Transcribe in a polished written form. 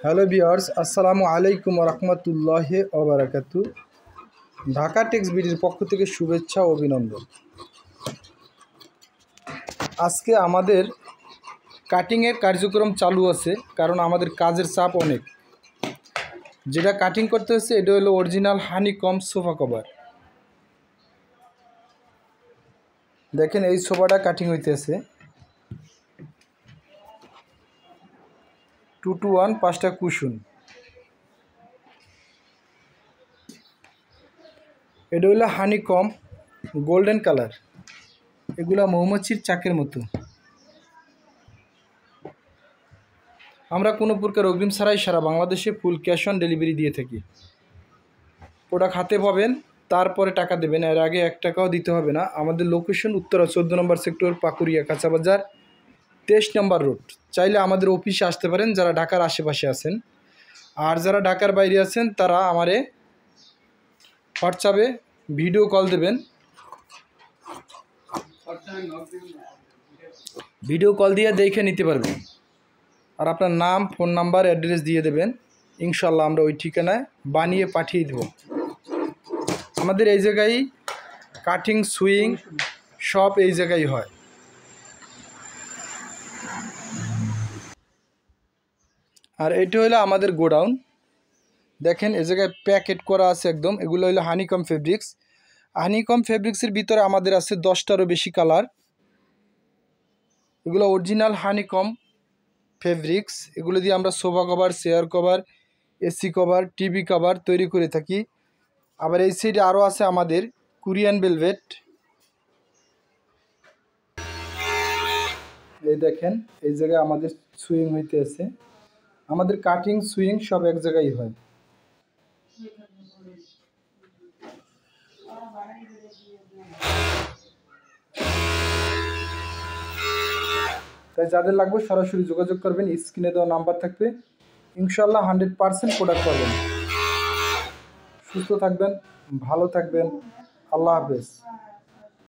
Hello viewers, আসসালামু আলাইকুম রহমতুল্লাহি ওয়া বারাকাতুহু। ঢাকা টেক্স বিডির পক্ষ থেকে শুভেচ্ছা ও অভিনন্দন। আজকে আমাদের কাটিংয়ের কার্যক্রম চালু আছে, কারণ আমাদের কাজের চাপ অনেক। যেটা কাটিং করতে হচ্ছে এটা হলো অরিজিনাল হানিকম সোফা কভার। দেখেন এই সোফাটা কাটিং হইতেছে 2-1 5টা কুশন। এটা হলো হানিকম গোল্ডেন কালার, এগুলা মৌমাছির চাকের মতো। আমরা কোনো প্রকার অগ্রিম ছাড়াই সারা বাংলাদেশে ফুল ক্যাশ অন ডেলিভারি দিয়ে থাকি। প্রোডাক্ট হাতে পাবেন, তারপরে টাকা দেবেন, এর আগে 1 টাকাও দিতে হবে না। আমাদের লোকেশন উত্তরা 14 নম্বর সেক্টর, পাকুড়িয়া কাঁচাবাজার, 23 নম্বর রোড। চাইলে আমাদের অফিসে আসতে পারেন যারা ঢাকার আশেপাশে আছেন, আর যারা ঢাকার বাইরে আছেন তারা আমারে হোয়াটসঅ্যাপে ভিডিও কল দেবেন। ভিডিও কল দিয়ে দেখে নিতে পারবেন, আর আপনার নাম, ফোন নাম্বার, অ্যাড্রেস দিয়ে দেবেন। ইনশাল্লাহ আমরা ওই ঠিকানায় বানিয়ে পাঠিয়ে দেব। আমাদের এই জায়গায় কাটিং, সুইং সব এই জায়গায় হয়। আর এটা হলো আমাদের গোডাউন। দেখেন এই জায়গায় প্যাকেট করা আছে একদম। এগুলো হলো হানিকম ফেব্রিক্স। হানিকম ফেব্রিক্সের ভিতরে আমাদের আছে 10টারও বেশি কালার। এগুলো অরিজিনাল হানিকম ফেব্রিক্স। এগুলো দিয়ে আমরা sofa cover, chair cover, AC cover, TV cover তৈরি করে থাকি। আবার এই সাইডে আরও আছে আমাদের কোরিয়ান ভেলভেট। এই দেখেন এই জায়গায় আমাদের সুইং হইতে আছে। আমাদের কাটিং, সুইং সব এক জায়গায় হয়। তাই যাদের লাগবে সরাসরি যোগাযোগ করবেন, স্ক্রিনে দেওয়া নাম্বার থাকবে। ইনশাল্লাহ 100% প্রোডাক্ট পাবেন। সুস্থ থাকবেন, ভালো থাকবেন। আল্লাহ হাফেজ।